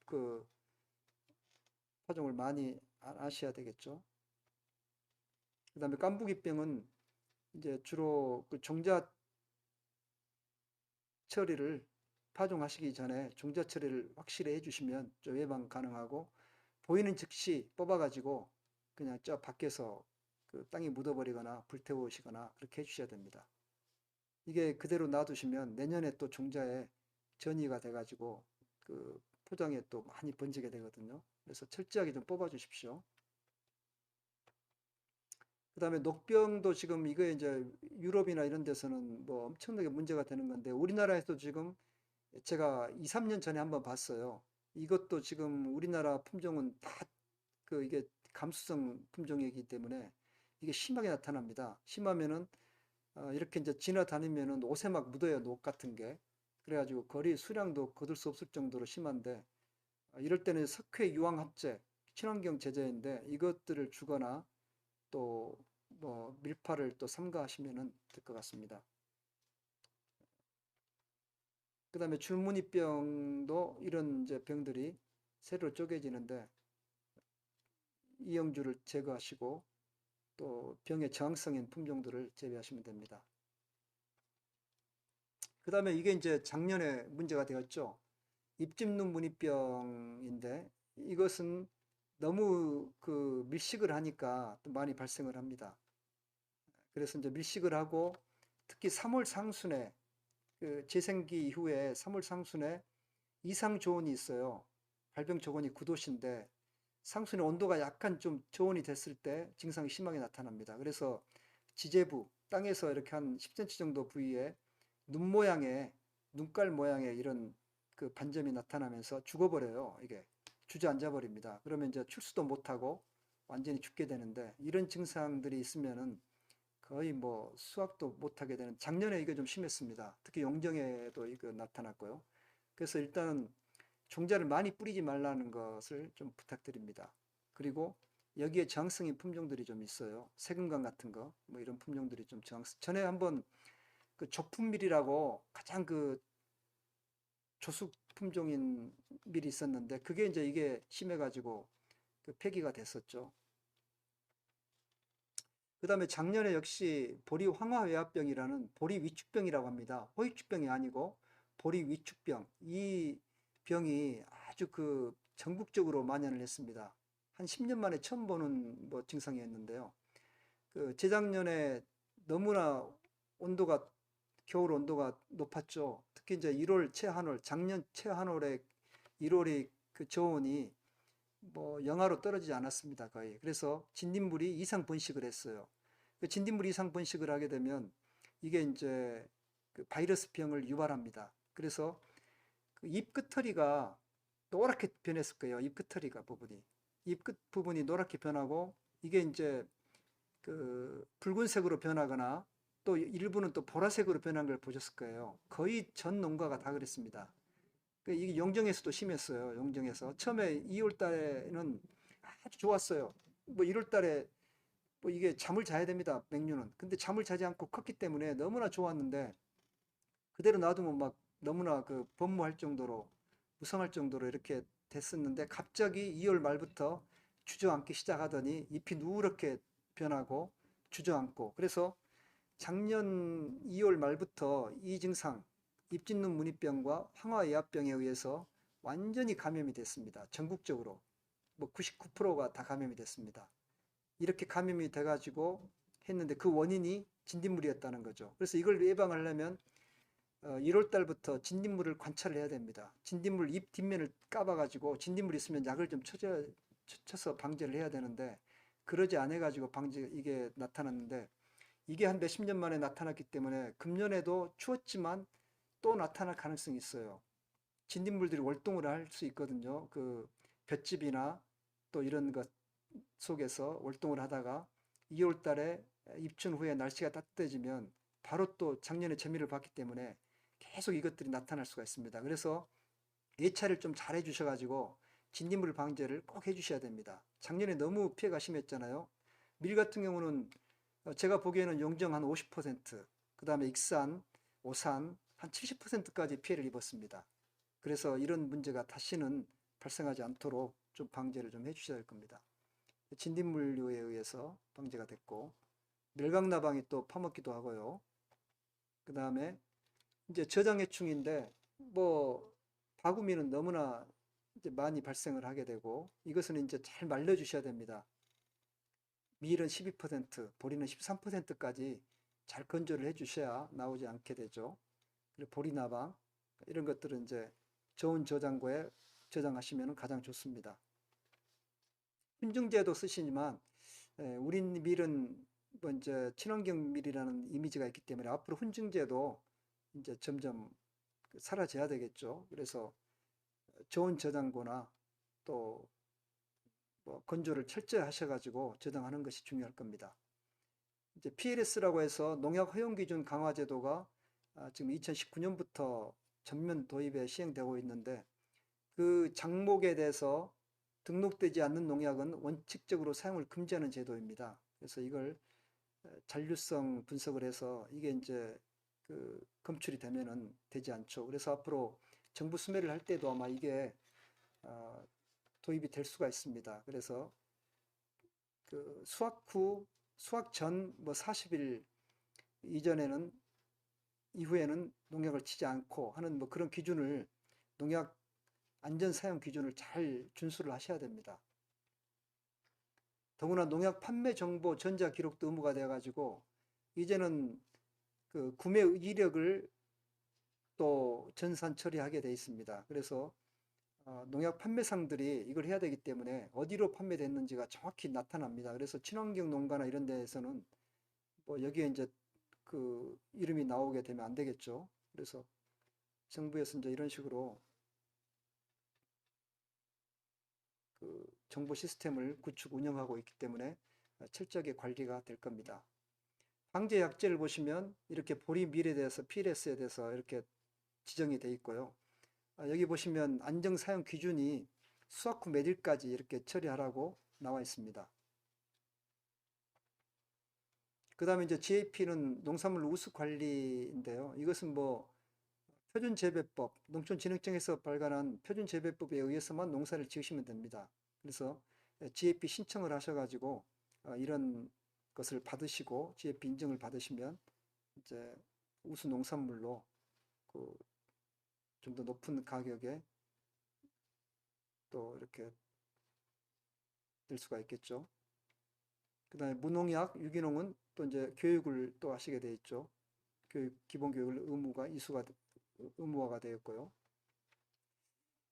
그 파종을 많이 하셔야 되겠죠. 그다음에 깐부기병은 이제 주로 그 종자 처리를 파종하시기 전에 종자 처리를 확실히 해주시면 좀 예방 가능하고 보이는 즉시 뽑아가지고 그냥 저 밖에서 그 땅에 묻어버리거나 불태우시거나 그렇게 해주셔야 됩니다. 이게 그대로 놔두시면 내년에 또 종자에 전이가 돼가지고 그 포장에 또 많이 번지게 되거든요. 그래서 철저하게 좀 뽑아 주십시오. 그 다음에 녹병도 지금 이거 이제 유럽이나 이런 데서는 뭐 엄청나게 문제가 되는 건데 우리나라에서 지금 제가 2, 3년 전에 한번 봤어요. 이것도 지금 우리나라 품종은 다 그 이게 감수성 품종이기 때문에 이게 심하게 나타납니다. 심하면은 이렇게 이제 지나다니면은 옷에 막 묻어요, 녹 같은 게. 그래가지고 거리 수량도 거둘 수 없을 정도로 심한데 이럴 때는 석회 유황합제, 친환경 제재인데 이것들을 주거나 또 뭐 밀파를 또 삼가하시면 될 것 같습니다. 그 다음에 줄무늬병도 이런 이제 병들이 새로 쪼개지는데 이영주를 제거하시고 또 병의 저항성인 품종들을 재배하시면 됩니다. 그 다음에 이게 이제 작년에 문제가 되었죠. 잎집눈 무늬병인데 이것은 너무 그 밀식을 하니까 또 많이 발생을 합니다. 그래서 이제 밀식을 하고 특히 3월 상순에 그 재생기 이후에 3월 상순에 이상 조온이 있어요. 발병 조건이 9도씨인데 상순의 온도가 약간 좀 저온이 됐을 때 증상이 심하게 나타납니다. 그래서 지재부 땅에서 이렇게 한 10cm 정도 부위에 눈 모양의 눈깔 모양의 이런 그 반점이 나타나면서 죽어버려요. 이게 주저앉아 버립니다. 그러면 이제 출수도 못하고 완전히 죽게 되는데 이런 증상들이 있으면은 거의 뭐 수확도 못하게 되는 작년에 이게 좀 심했습니다. 특히 용정에도 이거 나타났고요. 그래서 일단은 종자를 많이 뿌리지 말라는 것을 좀 부탁드립니다. 그리고 여기에 저항성인 품종들이 좀 있어요. 세금강 같은 거, 뭐 이런 품종들이 좀 전에 한번 그 조품밀이라고 가장 그 조숙 품종인 밀이 있었는데 그게 이제 이게 심해가지고 그 폐기가 됐었죠. 그 다음에 작년에 역시 보리 황화외압병이라는 보리 위축병이라고 합니다. 호위축병이 아니고 보리 위축병. 이 병이 아주 그 전국적으로 만연을 했습니다. 한 10년 만에 처음 보는 뭐 증상이었는데요. 그 재작년에 너무나 온도가 겨울 온도가 높았죠. 특히 이제 1월 최한월, 작년 최한월에 1월이 그 저온이 뭐 영하로 떨어지지 않았습니다. 거의. 그래서 진딧물이 이상 번식을 했어요. 그 진딧물 이상 번식을 하게 되면 이게 이제 그 바이러스 병을 유발합니다. 그래서 그 잎 끝터리가 노랗게 변했을 거예요. 잎 끝터리가 부분이. 잎 끝 부분이 노랗게 변하고 이게 이제 그 붉은색으로 변하거나 또 일부는 또 보라색으로 변한 걸 보셨을 거예요. 거의 전 농가가 다 그랬습니다. 그 이게 영정에서도 심했어요. 영정에서 처음에 2월 달에는 아주 좋았어요. 뭐 1월 달에 뭐 이게 잠을 자야 됩니다. 맹류는. 근데 잠을 자지 않고 컸기 때문에 너무나 좋았는데 그대로 놔두면 막 너무나 그 범무할 정도로 무성할 정도로 이렇게 됐었는데 갑자기 2월 말부터 주저앉기 시작하더니 잎이 누렇게 변하고 주저앉고 그래서 작년 2월 말부터 이 증상 잎짓는 무늬병과 황화예합병에 의해서 완전히 감염이 됐습니다. 전국적으로 뭐 99%가 다 감염이 됐습니다. 이렇게 감염이 돼가지고 했는데 그 원인이 진딧물이었다는 거죠. 그래서 이걸 예방하려면 1월 달부터 진딧물을 관찰을 해야 됩니다. 진딧물 잎 뒷면을 까봐가지고 진딧물 있으면 약을 좀 쳐서 방제를 해야 되는데 그러지 않아가지고 이게 나타났는데 이게 한 몇십 년 만에 나타났기 때문에 금년에도 추웠지만 또 나타날 가능성이 있어요. 진딧물들이 월동을 할 수 있거든요. 그 볏짚이나 또 이런 것 속에서 월동을 하다가 2월 달에 입춘 후에 날씨가 따뜻해지면 바로 또 작년에 재미를 봤기 때문에 계속 이것들이 나타날 수가 있습니다. 그래서 예찰을 좀 잘 해주셔가지고 진딧물 방제를 꼭 해주셔야 됩니다. 작년에 너무 피해가 심했잖아요. 밀 같은 경우는 제가 보기에는 용정 한 50%, 그 다음에 익산, 오산 한 70%까지 피해를 입었습니다. 그래서 이런 문제가 다시는 발생하지 않도록 좀 방제를 좀 해주셔야 할 겁니다. 진딧물류에 의해서 방제가 됐고 멸강나방이 또 파먹기도 하고요. 그 다음에 이제 저장해충인데 뭐 바구미는 너무나 이제 많이 발생을 하게 되고 이것은 이제 잘 말려주셔야 됩니다. 밀은 12%, 보리는 13%까지 잘 건조를 해주셔야 나오지 않게 되죠. 그리고 보리나방 이런 것들은 이제 좋은 저장고에 저장하시면 가장 좋습니다. 훈증제도 쓰시지만 우리 밀은 뭐 이제 친환경 밀이라는 이미지가 있기 때문에 앞으로 훈증제도 이제 점점 사라져야 되겠죠. 그래서 좋은 저장고나 또 뭐 건조를 철저히 하셔가지고 저장하는 것이 중요할 겁니다. 이제 PLS라고 해서 농약 허용 기준 강화 제도가 지금 2019년부터 전면 도입에 시행되고 있는데 그 장목에 대해서 등록되지 않는 농약은 원칙적으로 사용을 금지하는 제도입니다. 그래서 이걸 잔류성 분석을 해서 이게 이제 그 검출이 되면은 되지 않죠. 그래서 앞으로 정부 수매를 할 때도 아마 이게 도입이 될 수가 있습니다. 그래서 그 수확 후, 수확 전 뭐 40일 이전에는 이후에는 농약을 치지 않고 하는 뭐 그런 기준을 농약 안전 사용 기준을 잘 준수를 하셔야 됩니다. 더구나 농약 판매 정보 전자 기록도 의무가 되어 가지고 이제는 그 구매 이력을 또 전산 처리하게 되어 있습니다. 그래서 농약 판매상들이 이걸 해야 되기 때문에 어디로 판매됐는지가 정확히 나타납니다. 그래서 친환경 농가나 이런 데에서는 뭐 여기에 이제 그 이름이 나오게 되면 안 되겠죠. 그래서 정부에서 이제 이런 식으로 그 정보 시스템을 구축 운영하고 있기 때문에 철저하게 관리가 될 겁니다. 방제 약제를 보시면 이렇게 보리 밀에 대해서 PLS에 대해서 이렇게 지정이 되어 있고요. 여기 보시면 안정 사용 기준이 수확 후 몇 일까지 이렇게 처리하라고 나와 있습니다. 그 다음에 이제 GAP는 농산물 우수 관리인데요. 이것은 뭐 표준재배법, 농촌진흥청에서 발간한 표준재배법에 의해서만 농사를 지으시면 됩니다. 그래서 GAP 신청을 하셔가지고 이런 것을 받으시고 GAP 인증을 받으시면 이제 우수 농산물로 그 좀 더 높은 가격에 또 이렇게 될 수가 있겠죠. 그 다음에 무농약 유기농은 또 이제 교육을 또 하시게 돼 있죠. 기본 교육을 의무화가 되었고요.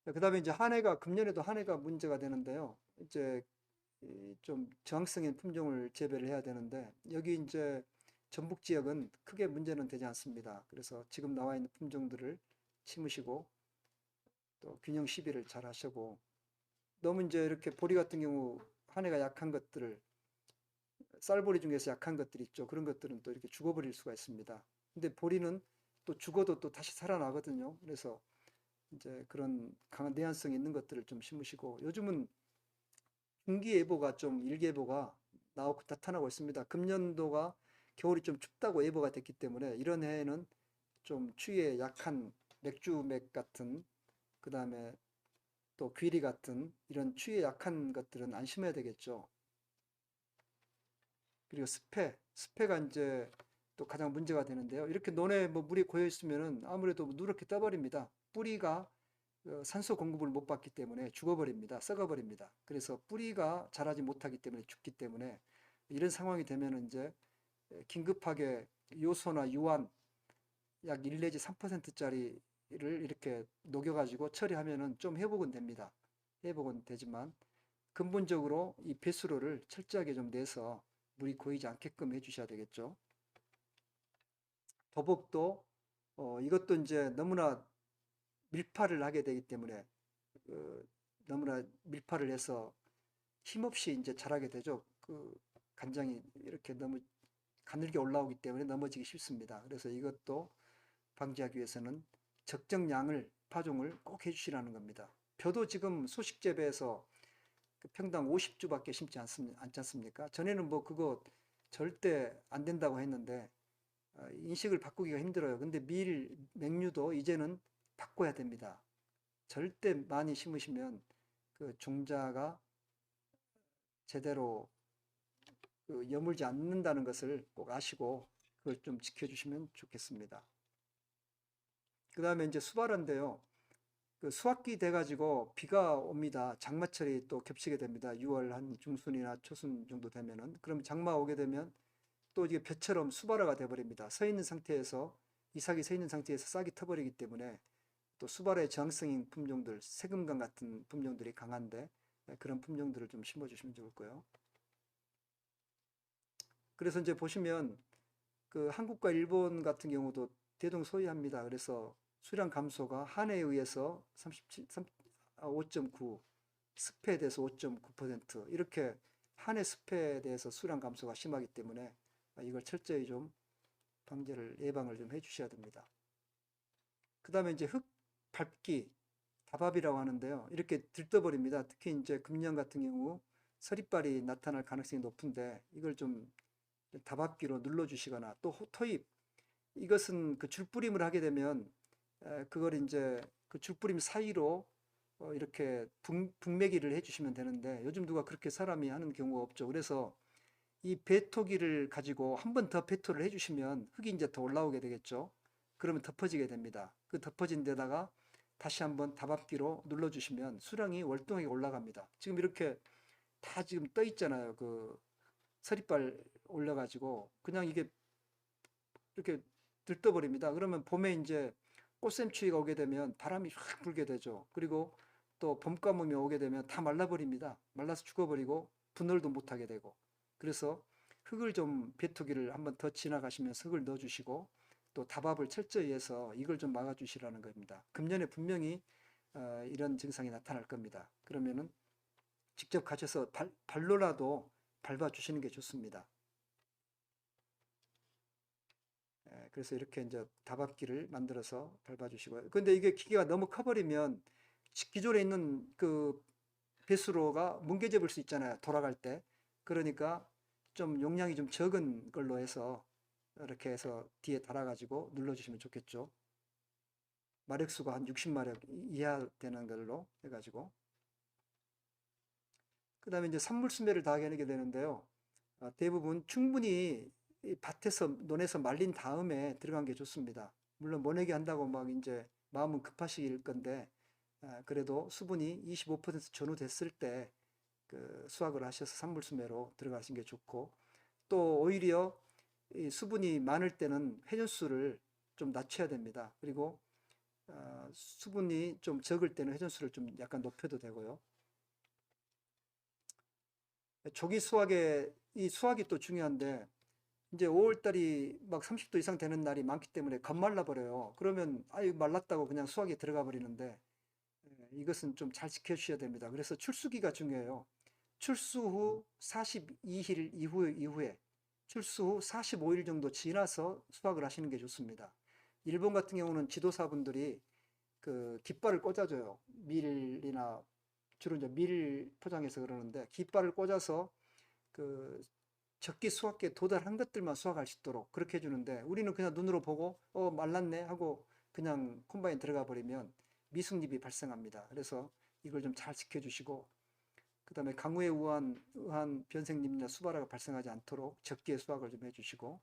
그 다음에 이제 금년에도 한 해가 문제가 되는데요. 이제 좀 저항성 있는 품종을 재배를 해야 되는데, 여기 이제 전북 지역은 크게 문제는 되지 않습니다. 그래서 지금 나와 있는 품종들을 심으시고, 또 균형 시비를 잘 하시고, 너무 이제 이렇게 보리 같은 경우 한 해가 약한 것들을, 쌀보리 중에서 약한 것들이 있죠. 그런 것들은 또 이렇게 죽어버릴 수가 있습니다. 근데 보리는 또 죽어도 또 다시 살아나거든요. 그래서 이제 그런 강한 내한성이 있는 것들을 좀 심으시고 요즘은 중기예보가 좀 일기예보가 나타나고 있습니다. 금년도가 겨울이 좀 춥다고 예보가 됐기 때문에 이런 해에는 좀 추위에 약한 맥주맥 같은, 그 다음에 또 귀리 같은 이런 추위에 약한 것들은 안 심어야 되겠죠. 그리고 습해가 이제 또 가장 문제가 되는데요. 이렇게 논에 뭐 물이 고여 있으면은 아무래도 누렇게 떠버립니다. 뿌리가 산소 공급을 못 받기 때문에 죽어버립니다. 썩어버립니다. 그래서 뿌리가 자라지 못하기 때문에 죽기 때문에 이런 상황이 되면 이제 긴급하게 요소나 유황 약 1 내지 3%짜리를 이렇게 녹여가지고 처리하면은 좀 회복은 됩니다. 회복은 되지만 근본적으로 이 배수로를 철저하게 좀 내서 물이 고이지 않게끔 해주셔야 되겠죠. 더벅도 이것도 이제 너무나 밀파를 하게 되기 때문에 어, 너무나 밀파를 해서 힘없이 이제 자라게 되죠. 그 간장이 이렇게 너무 가늘게 올라오기 때문에 넘어지기 쉽습니다. 그래서 이것도 방지하기 위해서는 적정량을 파종을 꼭 해주시라는 겁니다. 벼도 지금 소식 재배에서 그 평당 50주밖에 심지 않지 않습니까? 전에는 뭐 그거 절대 안 된다고 했는데 인식을 바꾸기가 힘들어요. 근데 맹류도 이제는 바꿔야 됩니다. 절대 많이 심으시면 그 종자가 제대로 그 여물지 않는다는 것을 꼭 아시고 그걸 좀 지켜주시면 좋겠습니다. 그 다음에 이제 수발인데요. 그 수확기 돼가지고 비가 옵니다. 장마철이 또 겹치게 됩니다. 6월 한 중순이나 초순 정도 되면은. 그럼 장마 오게 되면 또 이게 벼처럼 수발화가 돼버립니다. 서 있는 상태에서, 이삭이 서 있는 상태에서 싹이 터버리기 때문에 또 수발화의 저항성인 품종들, 세금강 같은 품종들이 강한데 그런 품종들을 좀 심어주시면 좋을 거예요. 그래서 이제 보시면 그 한국과 일본 같은 경우도 대동소이합니다. 그래서 수량 감소가 한해에 의해서 5.9, 습해에 대해서 5.9% 이렇게 한해 습해에 대해서 수량 감소가 심하기 때문에 이걸 철저히 좀 예방을 좀 해주셔야 됩니다. 그 다음에 이제 흙 밟기, 다밥이라고 하는데요. 이렇게 들떠버립니다. 특히 이제 금년 같은 경우 서리빨이 나타날 가능성이 높은데 이걸 좀 다밥기로 눌러주시거나 또 토입, 이것은 그 줄뿌림을 하게 되면 그걸 이제 그 줄뿌림 사이로 이렇게 북매기를 해주시면 되는데 요즘 누가 그렇게 사람이 하는 경우가 없죠. 그래서 이 배토기를 가지고 한 번 더 배토를 해주시면 흙이 이제 더 올라오게 되겠죠. 그러면 덮어지게 됩니다. 그 덮어진 데다가 다시 한번 다밥기로 눌러주시면 수량이 월등하게 올라갑니다. 지금 이렇게 다 지금 떠 있잖아요. 그 서리빨 올려가지고 그냥 이게 이렇게 들떠버립니다. 그러면 봄에 이제 꽃샘추위가 오게 되면 바람이 확 불게 되죠. 그리고 또 봄가뭄이 오게 되면 다 말라버립니다. 말라서 죽어버리고 분할도 못하게 되고. 그래서 흙을 좀 배투기를 한번 더 지나가시면서 흙을 넣어주시고 또 다밥을 철저히 해서 이걸 좀 막아주시라는 겁니다. 금년에 분명히 이런 증상이 나타날 겁니다. 그러면은 직접 가셔서 발로라도 밟아주시는 게 좋습니다. 그래서 이렇게 이제 다밥기를 만들어서 밟아주시고요. 근데 이게 기계가 너무 커버리면 기존에 있는 그 배수로가 뭉개져 수 있잖아요. 돌아갈 때. 그러니까 좀 용량이 좀 적은 걸로 해서 이렇게 해서 뒤에 달아가지고 눌러주시면 좋겠죠. 마력수가 한 60마력 이하 되는 걸로 해가지고. 그 다음에 이제 산물수매를 다 하게 되는데요. 대부분 충분히 밭에서 논에서 말린 다음에 들어간 게 좋습니다. 물론 모내기 한다고 막 이제 마음은 급하실 건데 그래도 수분이 25% 전후됐을 때 그 수확을 하셔서 산물수매로 들어가신 게 좋고 또 오히려 이 수분이 많을 때는 회전수를 좀 낮춰야 됩니다. 그리고 수분이 좀 적을 때는 회전수를 좀 약간 높여도 되고요. 조기 수확에 이 수확이 또 중요한데 이제 5월 달이 막 30도 이상 되는 날이 많기 때문에 겁말라 버려요. 그러면 아유 말랐다고 그냥 수확에 들어가 버리는데 이것은 좀 잘 지켜주셔야 됩니다. 그래서 출수기가 중요해요. 출수 후 42일 이후에 출수 후 45일 정도 지나서 수확을 하시는 게 좋습니다. 일본 같은 경우는 지도사분들이 그 깃발을 꽂아줘요. 밀이나 주로 이제 밀 포장해서 그러는데 깃발을 꽂아서 그 적기 수확기에 도달한 것들만 수확할 수 있도록 그렇게 해주는데 우리는 그냥 눈으로 보고 말랐네 하고 그냥 콤바인 들어가 버리면 미숙립이 발생합니다. 그래서 이걸 좀 잘 지켜주시고, 그 다음에 강우에 의한 변색잎이나 수발화가 발생하지 않도록 적기에 수확을 좀 해주시고,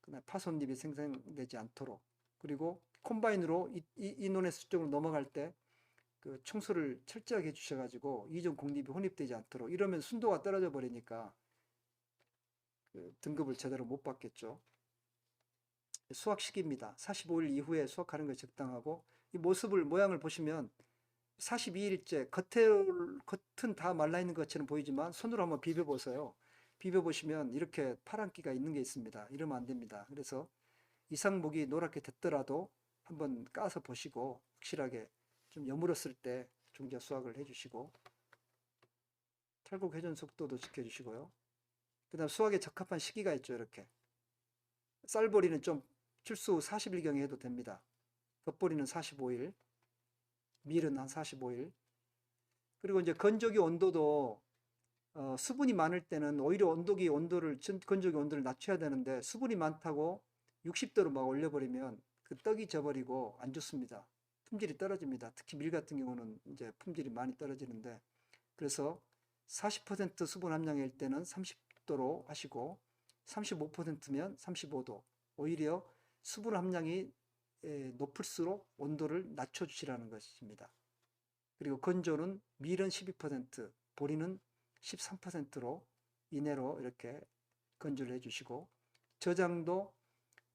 그다음에 파손잎이 생성되지 않도록, 그리고 콤바인으로 인원의 수적으로 넘어갈 때 그 청소를 철저하게 해주셔가지고 이종 공립이 혼입되지 않도록, 이러면 순도가 떨어져 버리니까 그 등급을 제대로 못 받겠죠. 수확 시기입니다. 45일 이후에 수확하는 것이 적당하고, 이 모양을 보시면 42일째 겉은 다 말라있는 것처럼 보이지만 손으로 한번 비벼보세요. 비벼보시면 이렇게 파란기가 있는 게 있습니다. 이러면 안 됩니다. 그래서 이상목이 노랗게 됐더라도 한번 까서 보시고 확실하게 좀 여물었을 때 종자 수확을 해주시고, 탈곡 회전 속도도 지켜주시고요. 그 다음 수확에 적합한 시기가 있죠. 이렇게 쌀보리는 좀 출수 후 40일경에 해도 됩니다. 겉보리는 45일, 밀은 한 45일. 그리고 이제 건조기 온도도 수분이 많을 때는 오히려 건조기 온도를 낮춰야 되는데, 수분이 많다고 60도로 막 올려버리면 그 떡이 져버리고 안 좋습니다. 품질이 떨어집니다. 특히 밀 같은 경우는 이제 품질이 많이 떨어지는데, 그래서 40% 수분 함량일 때는 30도로 하시고 35%면 35도. 오히려 수분 함량이 높을수록 온도를 낮춰주시라는 것입니다. 그리고 건조는 밀은 12%, 보리는 13%로 이내로 이렇게 건조를 해주시고, 저장도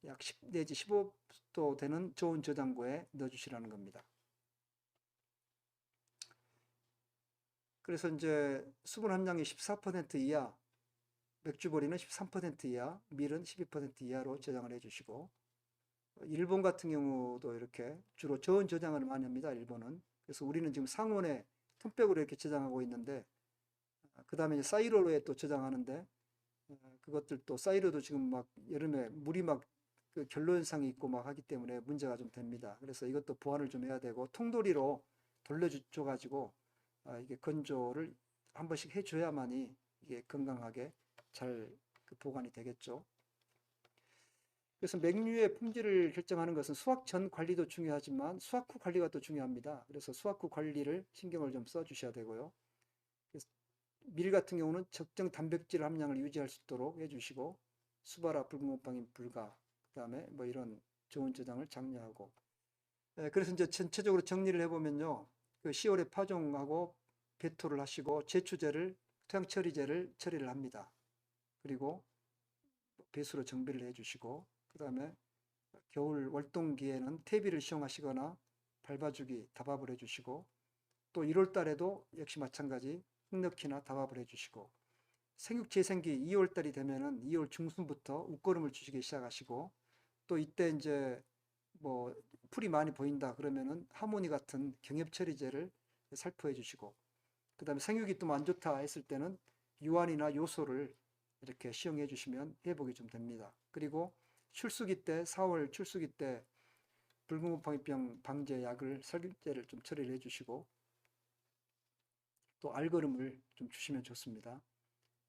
약 10 내지 15도 되는 좋은 저장고에 넣어주시라는 겁니다. 그래서 이제 수분 함량이 14% 이하, 맥주보리는 13% 이하, 밀은 12% 이하로 저장을 해주시고, 일본 같은 경우도 이렇게 주로 저온 저장을 많이 합니다. 일본은. 그래서 우리는 지금 상온에 톤백으로 이렇게 저장하고 있는데, 그 다음에 사이로에 또 저장하는데, 그것들도 사이로도 지금 막 여름에 물이 막그 결로 현상이 있고 막 하기 때문에 문제가 좀 됩니다. 그래서 이것도 보완을 좀 해야 되고, 통돌이로 돌려줘가지고 이게 건조를 한 번씩 해줘야만이 이게 건강하게 잘 보관이 되겠죠. 그래서 맥류의 품질을 결정하는 것은 수확 전 관리도 중요하지만 수확 후 관리가 또 중요합니다. 그래서 수확 후 관리를 신경을 좀 써주셔야 되고요. 밀 같은 경우는 적정 단백질 함량을 유지할 수 있도록 해주시고, 수발화 붉은곰팡이 불가, 그 다음에 뭐 이런 좋은 저장을 장려하고, 그래서 이제 전체적으로 정리를 해보면요, 그 10월에 파종하고 배토를 하시고 제초제를 토양처리제를 처리를 합니다. 그리고 배수로 정비를 해주시고, 그 다음에 겨울 월동기에는 퇴비를 시용하시거나 밟아주기 다밥을 해주시고, 또 1월 달에도 역시 마찬가지 흙넣기나 다밥을 해주시고, 생육 재생기 2월 달이 되면은 2월 중순부터 웃거름을 주시기 시작하시고, 또 이때 이제 뭐 풀이 많이 보인다 그러면은 하모니 같은 경엽처리제를 살포해 주시고, 그 다음에 생육이 또 안 좋다 했을 때는 유한이나 요소를 이렇게 시용해 주시면 회복이 좀 됩니다. 그리고 출수기 때 4월 출수기 때 붉은곰팡이병 방제 약을 살균제를 좀 처리를 해주시고, 또 알거름을 좀 주시면 좋습니다.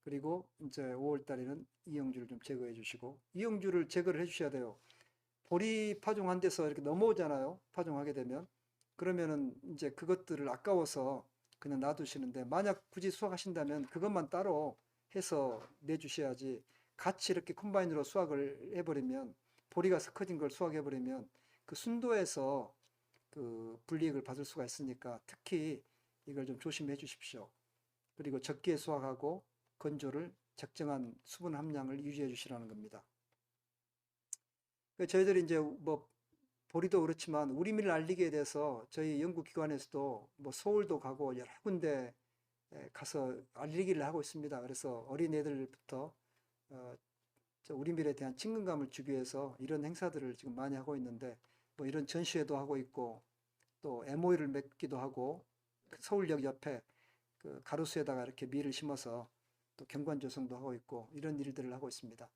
그리고 이제 5월 달에는 이영주를 좀 제거해 주시고, 이영주를 제거를 해 주셔야 돼요. 보리 파종한 데서 이렇게 넘어오잖아요. 파종하게 되면. 그러면은 이제 그것들을 아까워서 그냥 놔두시는데, 만약 굳이 수확하신다면 그것만 따로 해서 내주셔야지, 같이 이렇게 콤바인으로 수확을 해버리면, 보리가 커진 걸 수확해버리면 그 순도에서 그 불이익을 받을 수가 있으니까 특히 이걸 좀 조심해 주십시오. 그리고 적기에 수확하고 건조를 적정한 수분 함량을 유지해 주시라는 겁니다. 저희들이 이제 뭐 보리도 그렇지만 우리밀 알리기에 대해서 저희 연구기관에서도 뭐 서울도 가고 여러 군데 가서 알리기를 하고 있습니다. 그래서 어린애들부터 우리밀에 대한 친근감을 주기 위해서 이런 행사들을 지금 많이 하고 있는데, 뭐 이런 전시회도 하고 있고, 또 MOU를 맺기도 하고, 서울역 옆에 그 가로수에다가 이렇게 밀을 심어서 또 경관 조성도 하고 있고, 이런 일들을 하고 있습니다.